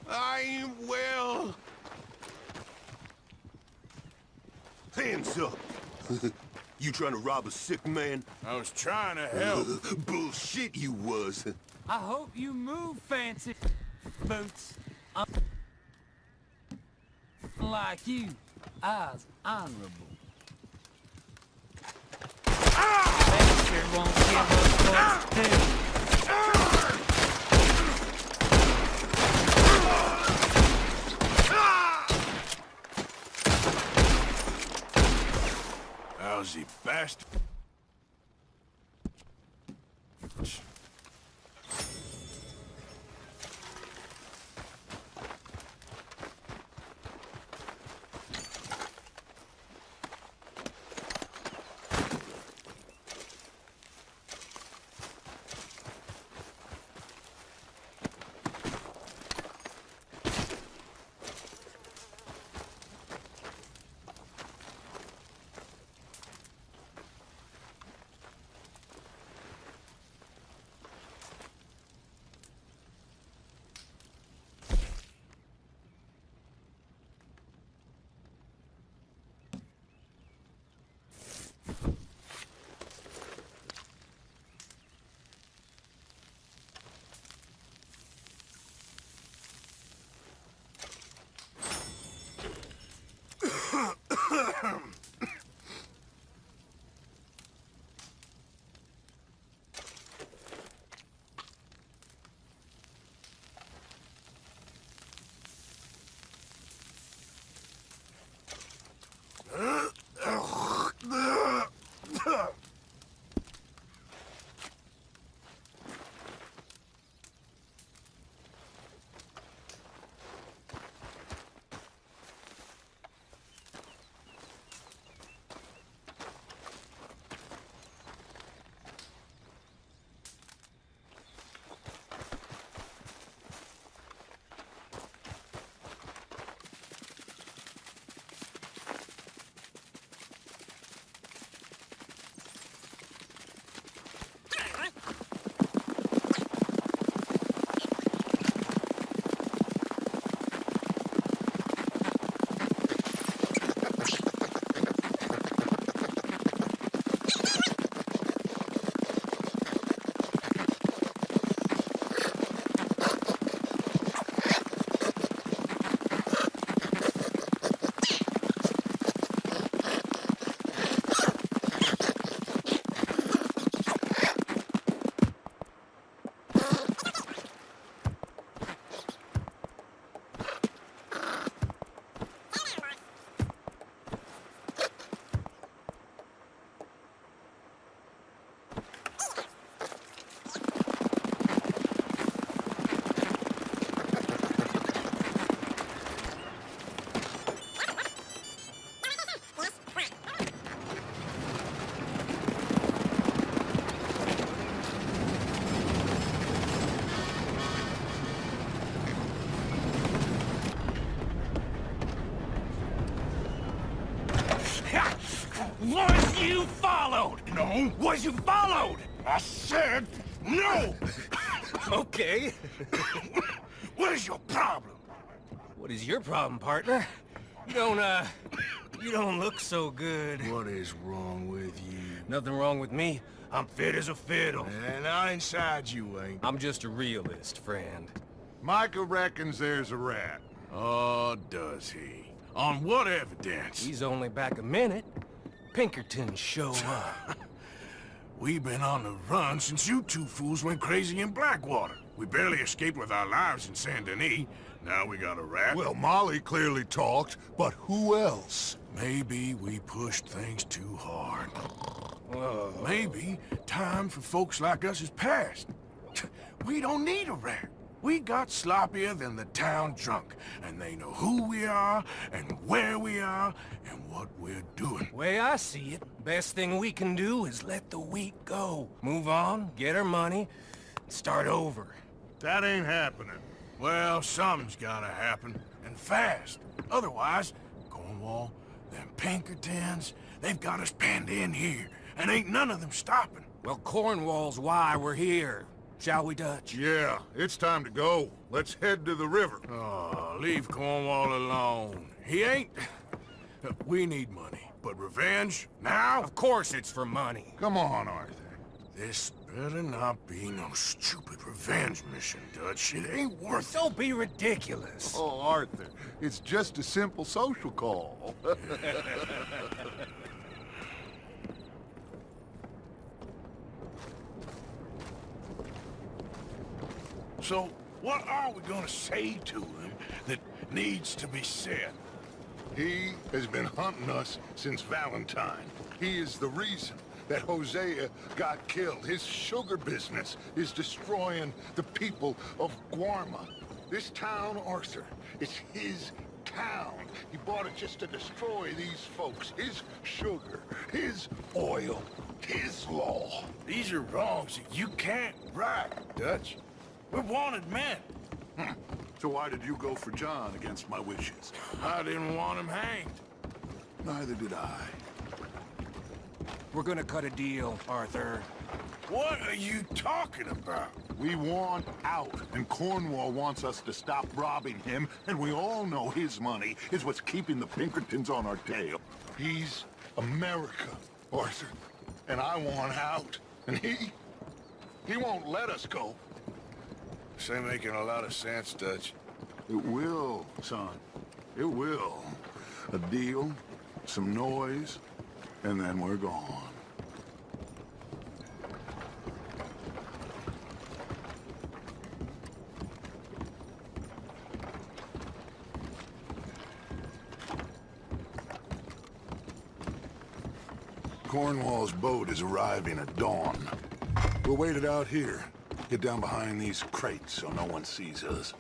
I ain't well. Hands up. You trying to rob a sick man? I was trying to help. Bullshit you was. I hope you move, fancy boots. Like you, I's honorable. Baxter won't give us what's due. Lousy bastard. Was you followed? No. Was you followed? I said no! Okay. What is your problem? What is your problem, partner? You don't look so good. What is wrong with you? Nothing wrong with me. I'm fit as a fiddle. And I inside you ain't. I'm just a realist, friend. Micah reckons there's a rat. Oh, does he? On what evidence? He's only back a minute. Pinkerton show up. We've been on the run since you two fools went crazy in Blackwater. We barely escaped with our lives in Saint Denis. Now we got a rat. Well, Molly clearly talked, but who else? Maybe we pushed things too hard. Whoa. Maybe time for folks like us is past. We don't need a rat. We got sloppier than the town drunk, and they know who we are, and where we are, and what we're doing. Way I see it, best thing we can do is let the week go. Move on, get our money, start over. That ain't happening. Well, something's gotta happen, and fast. Otherwise, Cornwall, them Pinkertons, they've got us penned in here, and ain't none of them stopping. Well, Cornwall's why we're here. Shall we, Dutch? Yeah, it's time to go. Let's head to the river. Oh, leave Cornwall alone. He ain't... We need money, but revenge? Now? Of course it's for money. Come on, Arthur. This better not be no stupid revenge mission, Dutch. It ain't worth it. Don't be ridiculous. Oh, Arthur, it's just a simple social call. So, what are we gonna say to him that needs to be said? He has been hunting us since Valentine. He is the reason that Hosea got killed. His sugar business is destroying the people of Guarma. This town, Arthur, it's his town. He bought it just to destroy these folks. His sugar, his oil, his law. These are wrongs that you can't right, Dutch. We're wanted men. So why did you go for John against my wishes? I didn't want him hanged. Neither did I. We're gonna cut a deal, Arthur. What are you talking about? We want out, and Cornwall wants us to stop robbing him, and we all know his money is what's keeping the Pinkertons on our tail. He's America, Arthur, and I want out, and he won't let us go. This ain't making a lot of sense, Dutch. It will, son. It will. A deal, some noise, and then we're gone. Cornwall's boat is arriving at dawn. We'll wait it out here. Get down behind these crates so no one sees us.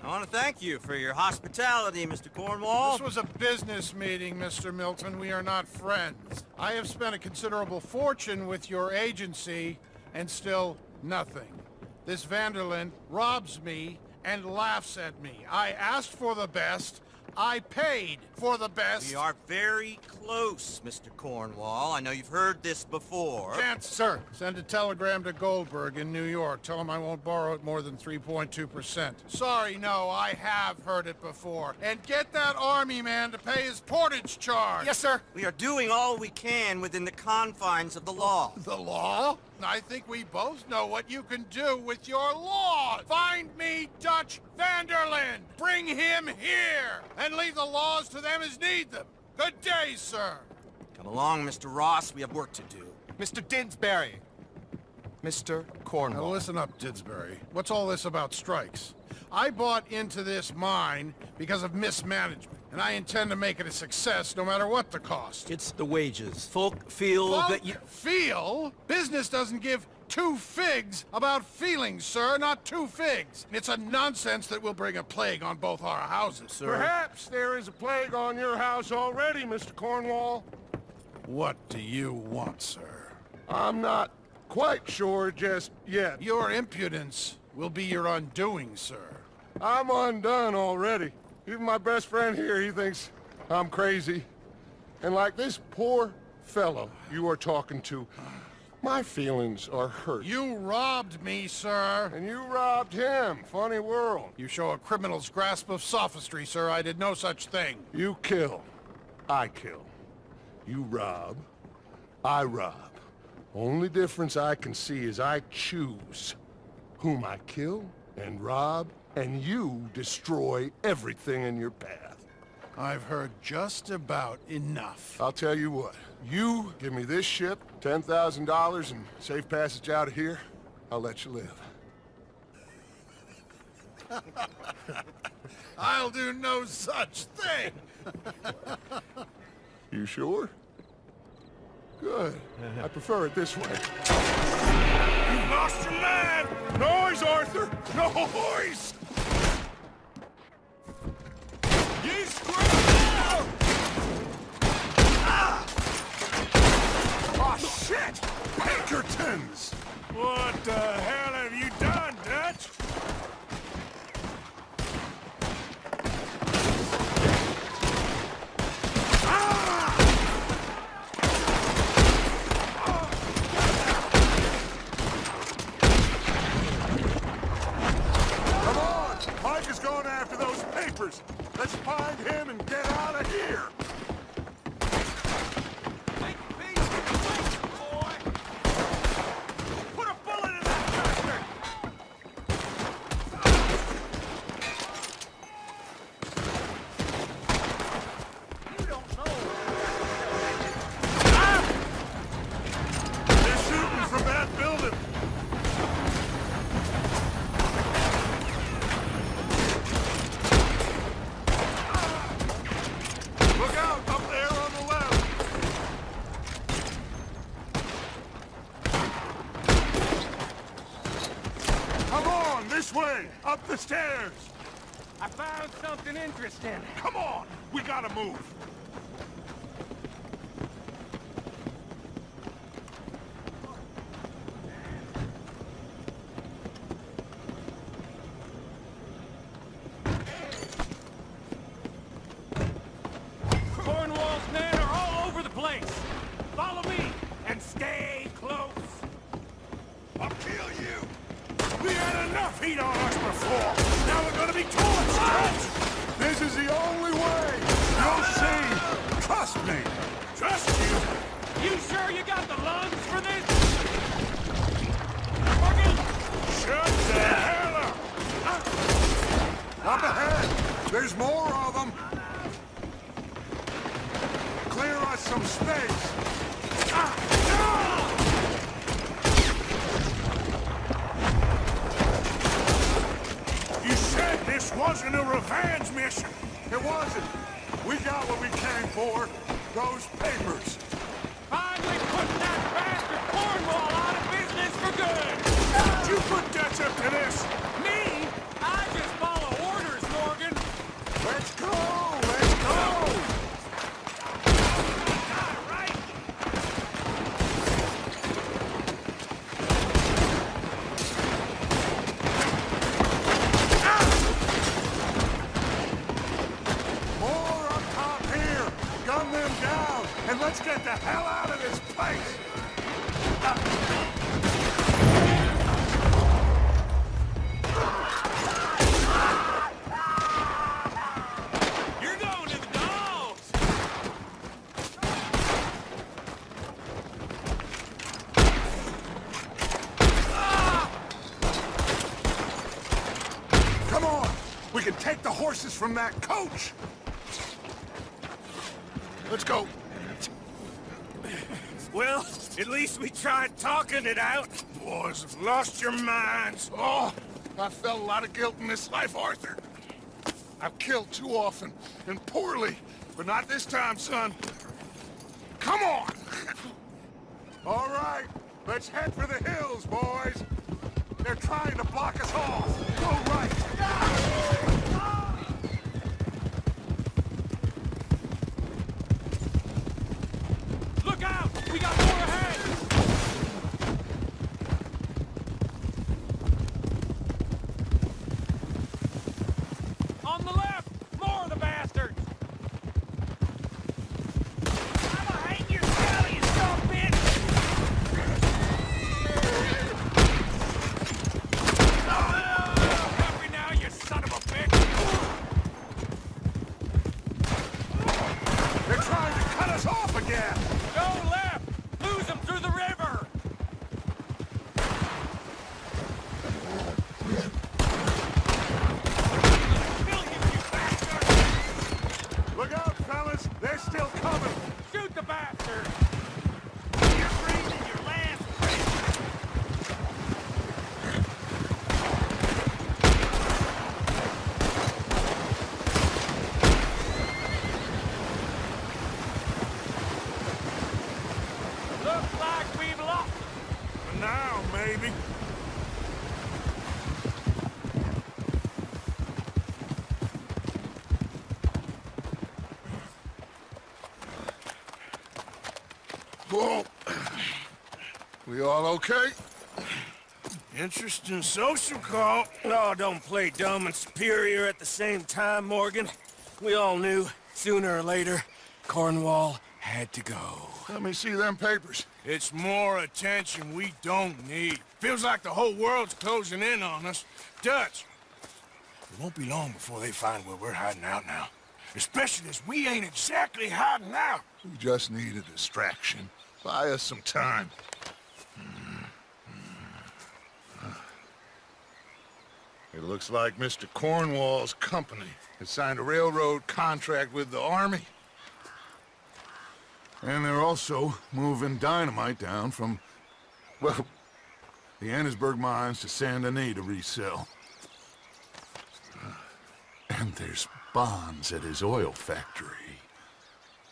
I want to thank you for your hospitality, Mr. Cornwall. This was a business meeting, Mr. Milton. We are not friends. I have spent a considerable fortune with your agency, and still nothing. This Vanderlyn robs me and laughs at me. I asked for the best. I paid for the best. We are very close, Mr. Cornwall. I know you've heard this before. Chance, sir. Send a telegram to Goldberg in New York. Tell him I won't borrow it more than 3.2%. Sorry, no, I have heard it before. And get that army man to pay his portage charge. Yes, sir. We are doing all we can within the confines of the law. The law? I think we both know what you can do with your law. Find me Dutch Vanderlyn. Bring him here. And leave the laws to them as need them. Good day, sir. Come along, Mr. Ross. We have work to do. Mr. Didsbury. Mr. Now Cornwall. listen up, Didsbury. What's all this about strikes? I bought into this mine because of mismanagement, and I intend to make it a success no matter what the cost. It's the wages. Folk feel that you... Feel? Business doesn't give two figs about feelings, sir, not two figs. It's a nonsense that will bring a plague on both our houses, sir. Perhaps there is a plague on your house already, Mr. Cornwall. What do you want, sir? I'm not quite sure just yet. Your impudence will be your undoing, sir. I'm undone already. Even my best friend here, he thinks I'm crazy. And like this poor fellow you are talking to, my feelings are hurt. You robbed me, sir. And you robbed him. Funny world. You show a criminal's grasp of sophistry, sir. I did no such thing. You kill. I kill. You rob. I rob. Only difference I can see is I choose whom I kill and rob, and you destroy everything in your path. I've heard just about enough. I'll tell you what. You give me this ship, $10,000, and safe passage out of here, I'll let you live. I'll do no such thing. You sure? Good. I prefer it this way. You've lost your man! Noise, Arthur! Noise! You scream! Oh, shit! Pinkertons! What the hell have you done, Dutch? Come on! Mike is going after those papers. Let's find him and get out of here. Put a bullet in that bastard! You don't know. They're shooting from that building. Look out, up there on the left. Come on, this way, up the stairs. I found something interesting. Come on! We gotta move! Cornwall's men are all over the place. Follow me and stay close. I'll kill you! We had enough heat on us before! Now we're gonna be torched! This is the only way. You'll see. Trust me. Trust you? You sure you got the lungs for this? Morgan! Shut the hell up! Up ahead. There's more of them. Clear us some space. You said this wasn't a revenge mission! It wasn't. We got what we came for. Those papers. Finally putting that bastard Cornwall out of business for good! Did you put Dutch up to this? Me? I just follow orders, Morgan. Let's go. Let's go. Right? More up top here. Gun them down. And let's get the hell out of this place. You're going to the dogs! Come on. We can take the horses from that coach. Let's go. Well, at least we tried talking it out. Boys have lost your minds. Oh, I felt a lot of guilt in this life, Arthur. I've killed too often and poorly, but not this time, son. Come on! All right, let's head for the hills, boys. They're trying to block us off. Go right. Look out! We got more ahead! On the left! More of the bastards! I'ma hang your skull, you son of a bitch! Help me now, you son of a Whoa. We all okay? Interesting social call. Oh, don't play dumb and superior at the same time, Morgan. We all knew, sooner or later, Cornwall had to go. Let me see them papers. It's more attention we don't need. Feels like the whole world's closing in on us. Dutch, it won't be long before they find where we're hiding out now. Especially as we ain't exactly hiding out. We just need a distraction. Buy us some time. It looks like Mr. Cornwall's company has signed a railroad contract with the army. And they're also moving dynamite down from, well, the Annesburg mines to Saint Denis to resell. And there's bonds at his oil factory.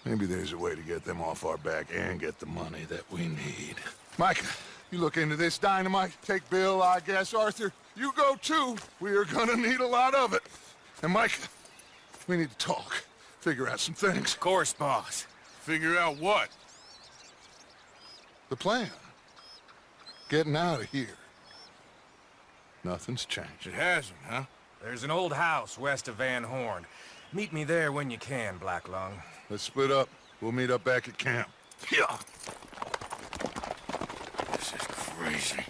Maybe there's a way to get them off our back and get the money that we need. Micah, you look into this dynamite. Take Bill, I guess. Arthur, you go too. We are gonna need a lot of it. And Micah, we need to talk. Figure out some things. Of course, boss. Figure out what? The plan. Getting out of here. Nothing's changed. It hasn't, huh? There's an old house west of Van Horn. Meet me there when you can, Black Lung. Let's split up. We'll meet up back at camp. Yeah. This is crazy.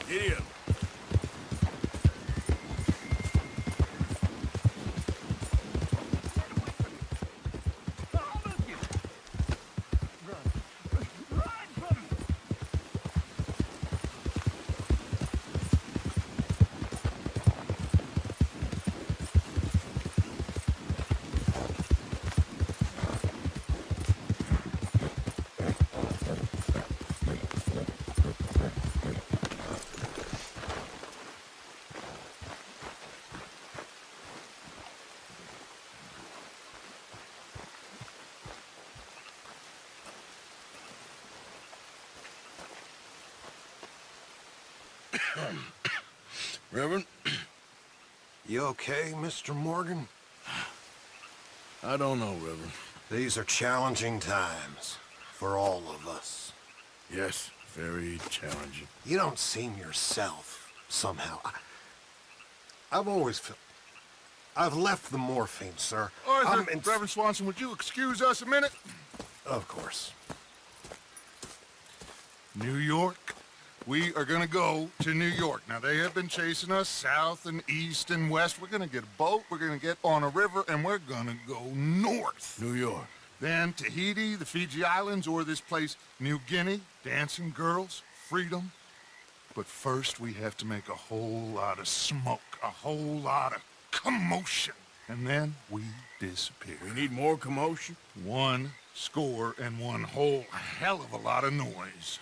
Giddy up. Reverend? You okay, Mr. Morgan? I don't know, Reverend. These are challenging times for all of us. Yes, very challenging. You don't seem yourself, somehow. I've always felt... I've left the morphine, sir. Arthur, Reverend Swanson, would you excuse us a minute? Of course. New York? We are gonna go to New York. Now, they have been chasing us south and east and west. We're gonna get a boat, we're gonna get on a river, and we're gonna go north. New York. Then Tahiti, the Fiji Islands, or this place, New Guinea, dancing girls, freedom. But first, we have to make a whole lot of smoke, a whole lot of commotion. And then we disappear. We need more commotion? 1 score and 1 whole hell of a lot of noise.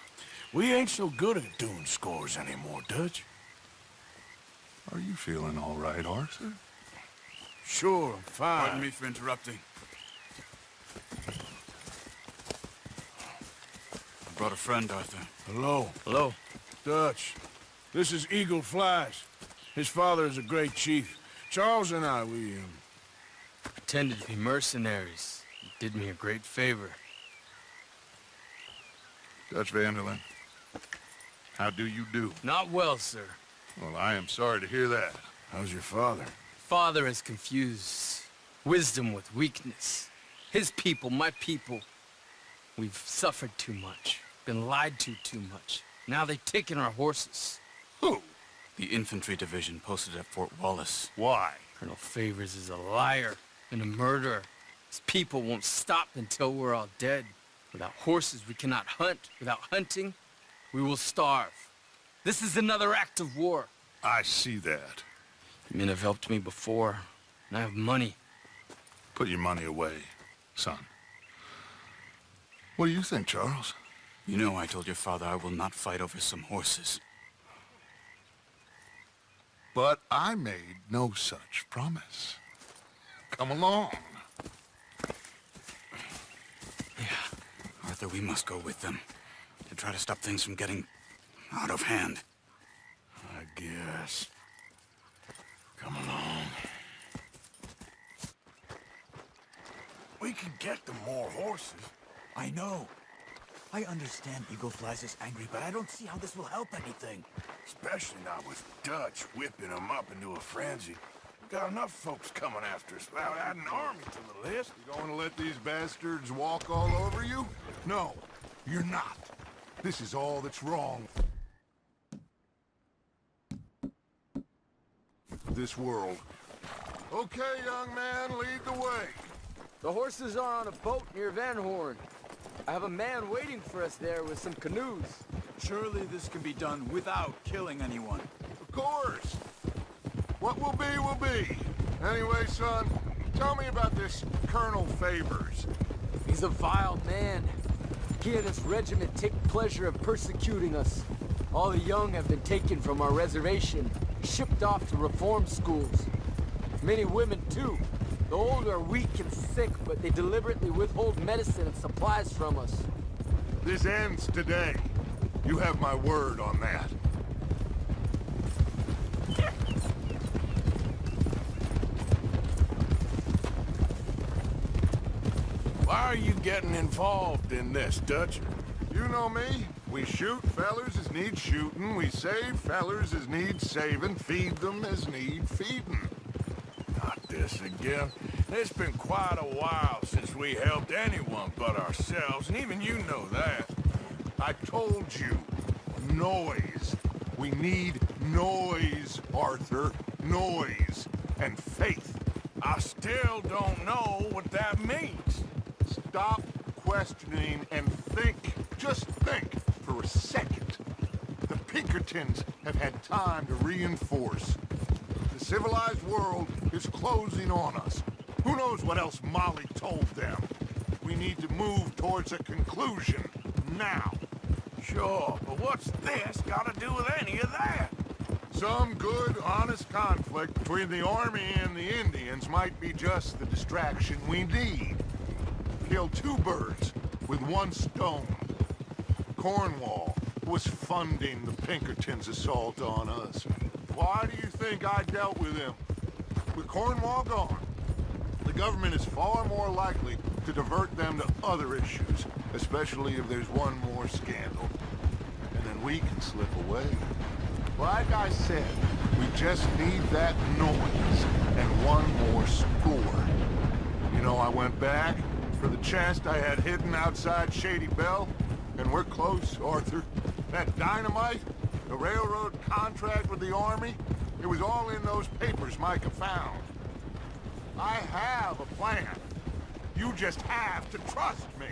We ain't so good at doing scores anymore, Dutch. Are you feeling all right, Arthur? Sure, I'm fine. Pardon me for interrupting. I brought a friend, Arthur. Hello. Hello. Dutch. This is Eagle Flash. His father is a great chief. Charles and I, we, Pretended to be mercenaries. You did me a great favor. Dutch Vanderlyn, how do you do? Not well, sir. Well, I am sorry to hear that. How's your father? Father has confused wisdom with weakness. His people, my people, we've suffered too much. Been lied to too much. Now they've taken our horses. Who? The infantry division posted at Fort Wallace. Why? Colonel Favors is a liar and a murderer. His people won't stop until we're all dead. Without horses, we cannot hunt. Without hunting, we will starve. This is another act of war. I see that. Men have helped me before, and I have money. Put your money away, son. What do you think, Charles? You know I told your father I will not fight over some horses. But I made no such promise. Come along. Yeah, Arthur, we must go with them to try to stop things from getting out of hand. I guess. Come along. We can get them more horses. I know. I understand Eagle Flies is angry, but I don't see how this will help anything. Especially not with Dutch whipping them up into a frenzy. We've got enough folks coming after us without adding an army to the list. You going to let these bastards walk all over you? No, you're not. This is all that's wrong. This world. Okay, young man, lead the way. The horses are on a boat near Van Horn. I have a man waiting for us there with some canoes. Surely this can be done without killing anyone. Of course. What will be. Anyway, son, tell me about this Colonel Favors. He's a vile man. He and his regiment take pleasure in persecuting us. All the young have been taken from our reservation, shipped off to reform schools. Many women, too. The old are weak and sick, but they deliberately withhold medicine and supplies from us. This ends today. You have my word on that. Why are you getting involved in this, Dutch? You know me. We shoot fellers as need shooting. We save fellers as need saving. Feed them as need feeding. Not this again. It's been quite a while since we helped anyone but ourselves, and even you know that. I told you. Noise. We need noise, Arthur. Noise. And faith. I still don't know what that means. Stop questioning and think. Just think for a second. The Pinkertons have had time to reinforce. The civilized world is closing on us. Who knows what else Molly told them? We need to move towards a conclusion now. Sure, but what's this got to do with any of that? Some good, honest conflict between the army and the Indians might be just the distraction we need. Kill two birds with one stone. Cornwall was funding the Pinkertons' assault on us. Why do you think I dealt with him? With Cornwall gone, the government is far more likely to divert them to other issues, especially if there's one more scandal. And then we can slip away. Like I said, we just need that noise and one more score. You know, I went back for the chest I had hidden outside Shady Bell, and we're close, Arthur. That dynamite, the railroad contract with the army, it was all in those papers Micah found. I have a plan. You just have to trust me.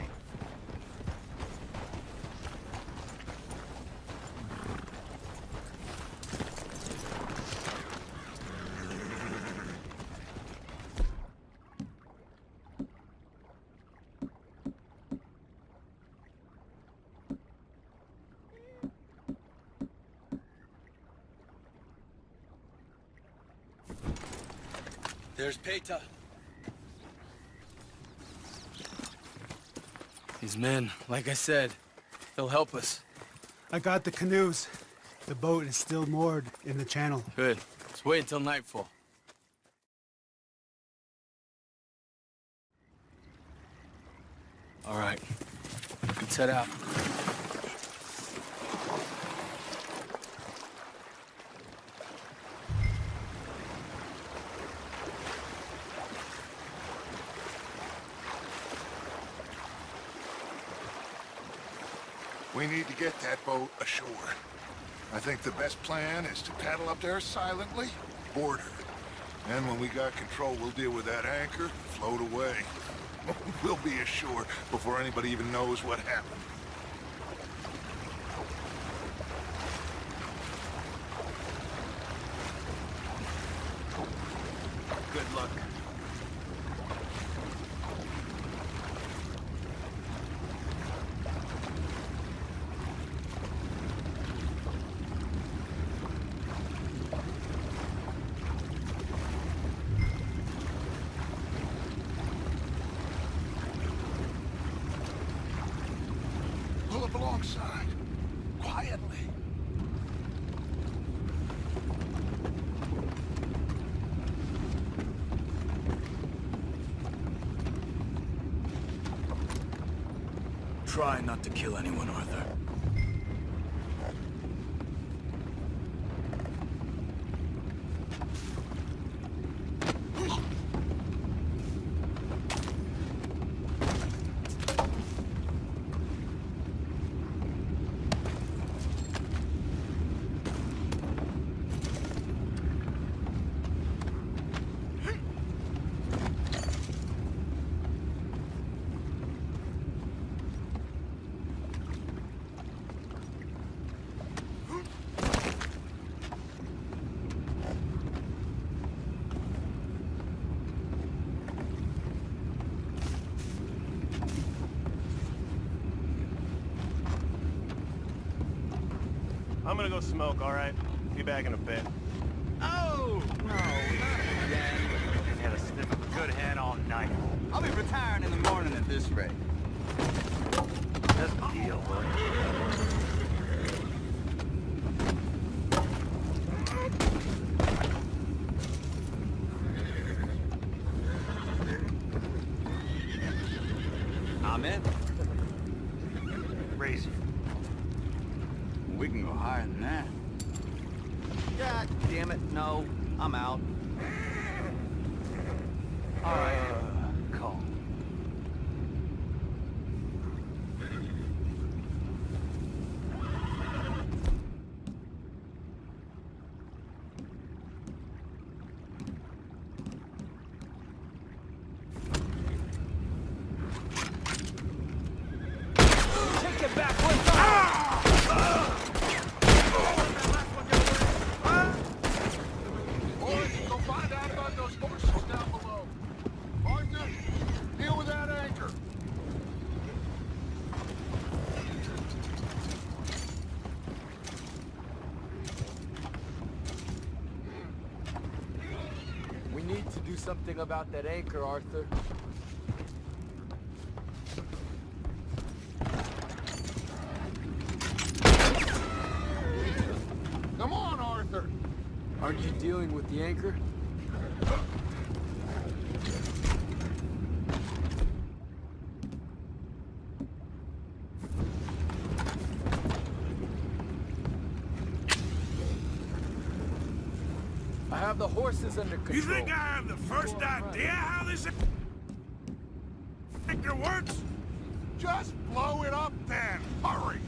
There's Peta. These men, like I said, they'll help us. I got the canoes. The boat is still moored in the channel. Good. Let's wait until nightfall. All right. Let's head out. We need to get that boat ashore. I think the best plan is to paddle up there silently, board her. And when we got control, we'll deal with that anchor, float away. We'll be ashore before anybody even knows what happened. Good luck. Pull up alongside, quietly. Try not to kill anyone, Arthur. I'm gonna go smoke, all right? Be back in a bit. Oh! No, not again. Just had a sniff of a good head all night. I'll be retiring in the morning at this rate. That's the deal, bud. I'm in. Raise it. We can go higher than that. God damn it, no. I'm out. All right. Call. Take it back, let's go! Boys, go find out about those horses down below. Arthur, deal with that anchor. We need to do something about that anchor, Arthur. Come on, Arthur. Aren't you dealing with the anchor? I have the horses under control. You think I have the first idea how this anchor works? Just blow it up then. Hurry.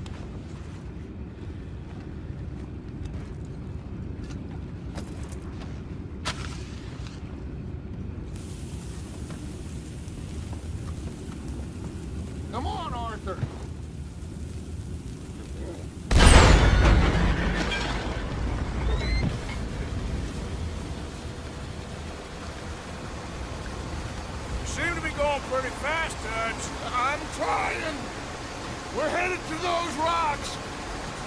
Come on, Arthur. You seem to be going pretty fast, Dutch. I'm trying. We're headed to those rocks.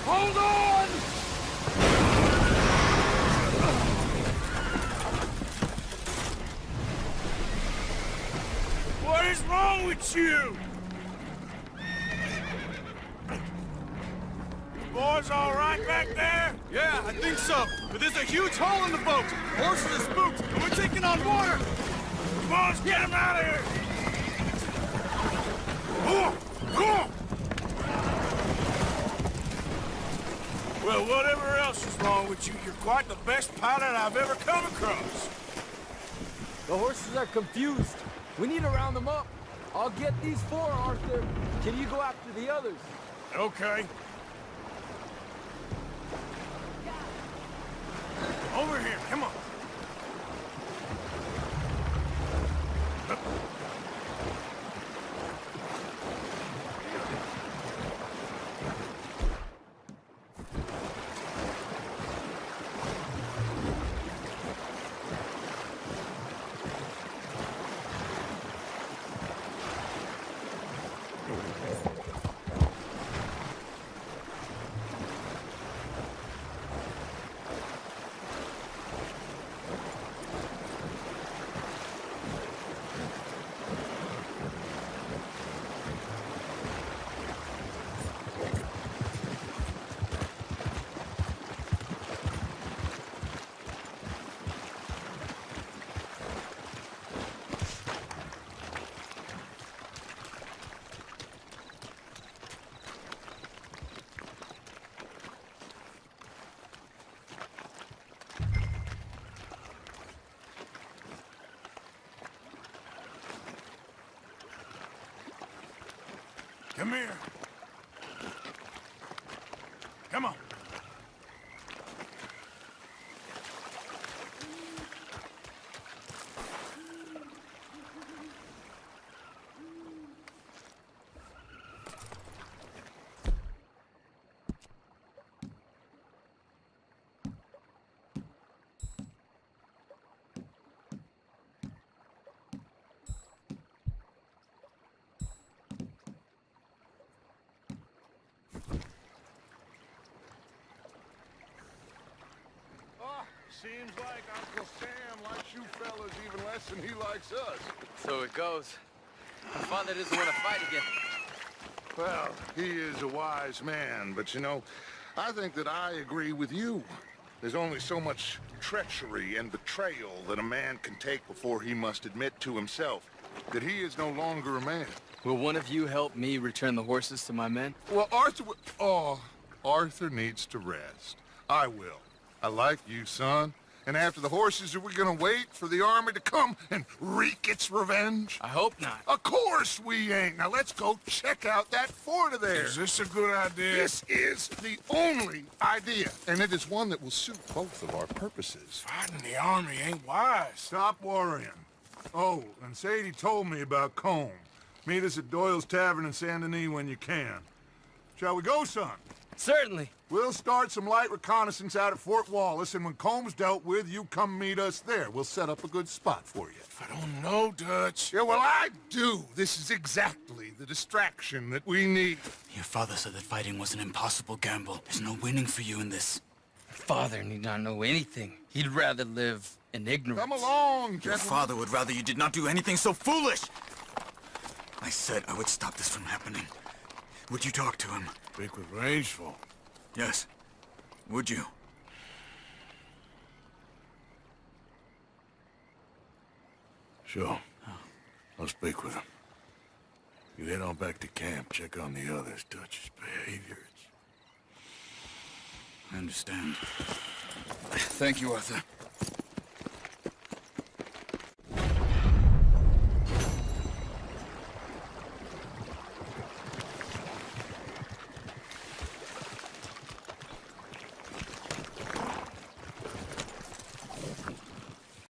Hold on. What is wrong with you? You boys all right back there? Yeah, I think so. But there's a huge hole in the boat. Horses are spooked, and we're taking on water. Come on, let's get him out of here! Oh! Well, whatever else is wrong with you, you're quite the best pilot I've ever come across. The horses are confused. We need to round them up. I'll get these four, Arthur. Can you go after the others? Okay. Over here, come on. Come here. Come on. Seems like Uncle Sam likes you fellas even less than he likes us. So it goes. My father doesn't want to fight again. Well, he is a wise man, but you know, I think that I agree with you. There's only so much treachery and betrayal that a man can take before he must admit to himself that he is no longer a man. Will one of you help me return the horses to my men? Well, Arthur needs to rest. I will. I like you, son. And after the horses, are we gonna wait for the army to come and wreak its revenge? I hope not. Of course we ain't. Now let's go check out that fort of theirs. Is this a good idea? This is the only idea, and it is one that will suit both of our purposes. Fighting the army ain't wise. Stop worrying. Oh, and Sadie told me about Combe. Meet us at Doyle's Tavern in Saint Denis when you can. Shall we go, son? Certainly. We'll start some light reconnaissance out at Fort Wallace, and when Combs dealt with, you come meet us there. We'll set up a good spot for you. I don't know, Dutch. Yeah, well, I do. This is exactly the distraction that we need. Your father said that fighting was an impossible gamble. There's no winning for you in this. Father need not know anything. He'd rather live in ignorance. Come along, Your gentlemen. father would rather you did not do anything so foolish. I said I would stop this from happening. Would you talk to him? Speak with Rangeful. Yes. Would you? Sure. I'll speak with him. You head on back to camp, check on the others, Dutch's behavior. I understand. Thank you, Arthur.